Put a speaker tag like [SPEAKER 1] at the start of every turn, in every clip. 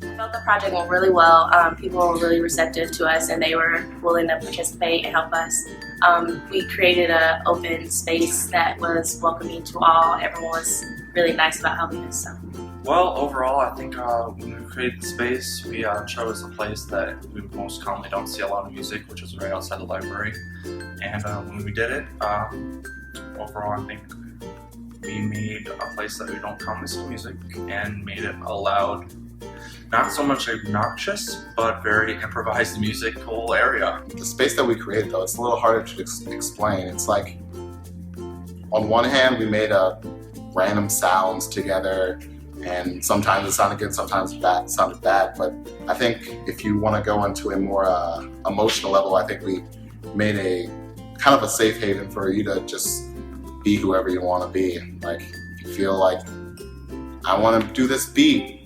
[SPEAKER 1] I felt the project went really well. People were really receptive to us and they were willing to participate and help us. We created an open space that was welcoming to all. Everyone was really nice about helping us. So.
[SPEAKER 2] Well, overall, I think when we created the space, we chose a place that we most commonly don't see a lot of music, which is right outside the library. And when we did it, overall, I think we made a place that we don't commonly see music and made it a loud, not so much obnoxious, but very improvised musical area.
[SPEAKER 3] The space that we created, though, it's a little harder to explain. It's like, on one hand, we made random sounds together, and sometimes it sounded good, sometimes it sounded bad. But I think if you want to go into a more emotional level, I think we made a kind of a safe haven for you to just be whoever you want to be. Like, if you feel like, I want to do this beat,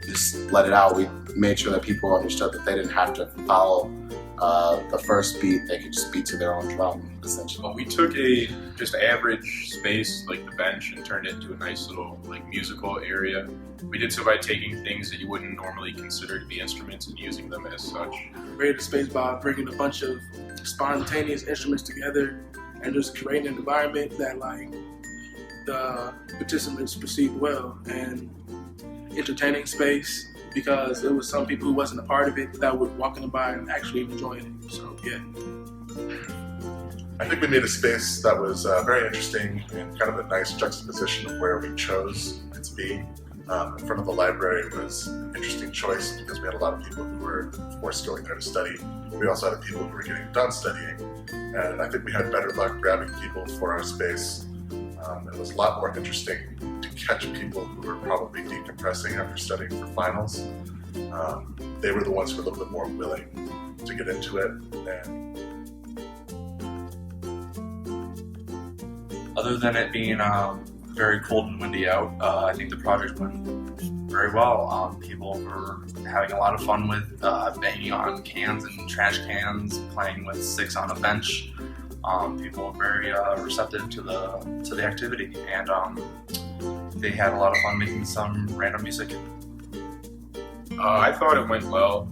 [SPEAKER 3] just let it out. We made sure that people understood that they didn't have to follow the first beat. They could just beat to their own drum, essentially.
[SPEAKER 4] Well, we took a just average space like the bench and turned it into a nice little like musical area. We did so by taking things that you wouldn't normally consider to be instruments and using them as such.
[SPEAKER 5] Created a space by bringing a bunch of spontaneous instruments together and just creating an environment that like the participants perceived well, and entertaining space because it was some people who wasn't a part of it that were walking by and actually enjoying it. So yeah.
[SPEAKER 6] I think we made a space that was very interesting and kind of a nice juxtaposition of where we chose it to be. In front of the library was an interesting choice because we had a lot of people who were, of course, going there to study. We also had people who were getting done studying, and I think we had better luck grabbing people for our space. It was a lot more interesting to catch people who were probably decompressing after studying for finals. They were the ones who were a little bit more willing to get into it. And
[SPEAKER 2] other than it being very cold and windy out, I think the project went very well. People were having a lot of fun with banging on cans and trash cans, playing with sticks on a bench. People were very receptive to the activity, and they had a lot of fun making some random music.
[SPEAKER 4] I thought it went well.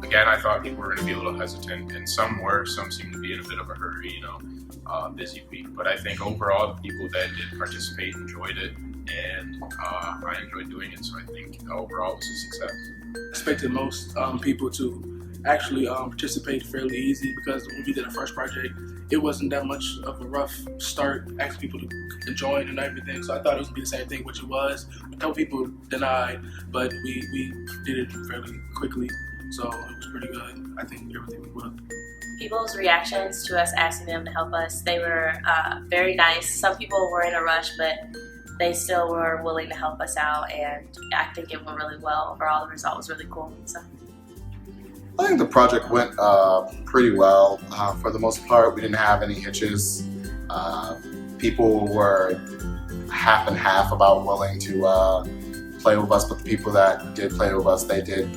[SPEAKER 4] Again, I thought people were going to be a little hesitant, and some were. Some seemed to be in a bit of a hurry, busy week. But I think overall, the people that did participate enjoyed it, and I enjoyed doing it. So I think overall, it was a success.
[SPEAKER 5] I expected most people to actually participate fairly easy because when we did our first project, it wasn't that much of a rough start asking people to join and everything. So I thought it was going to be the same thing, which it was. A couple people denied, but we did it fairly quickly. So it was pretty good. I think everything went well.
[SPEAKER 1] People's reactions to us asking them to help us, they were very nice. Some people were in a rush, but they still were willing to help us out, and I think it went really well. Overall, the result was really cool. So.
[SPEAKER 3] I think the project went pretty well. For the most part, we didn't have any hitches. People were half and half about willing to play with us, but the people that did play with us, they did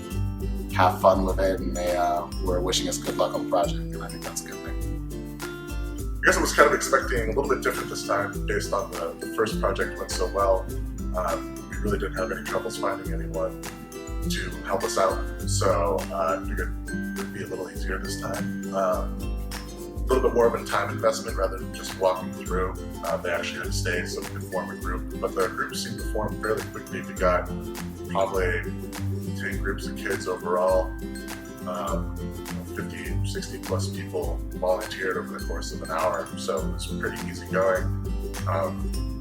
[SPEAKER 3] have fun with it, and they were wishing us good luck on the project, and I think that's a good thing.
[SPEAKER 6] I guess I was kind of expecting a little bit different this time based on the first project went so well. We really didn't have any troubles finding anyone to help us out, so I figured it would be a little easier this time. A little bit more of a time investment rather than just walking through. They actually had to stay so we could form a group, but the group seemed to form fairly quickly. We got probably 10 groups of kids overall. 50, 60 plus people volunteered over the course of an hour, so it was pretty easy going.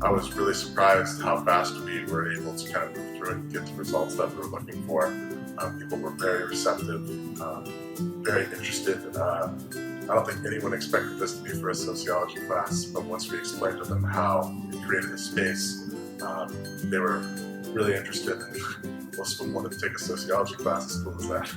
[SPEAKER 6] I was really surprised how fast we were able to kind of move through and get the results that we were looking for. People were very receptive, very interested. I don't think anyone expected this to be for a sociology class, but once we explained to them how we created a space, they were really interested, and most of them wanted to take a sociology class as cool as that.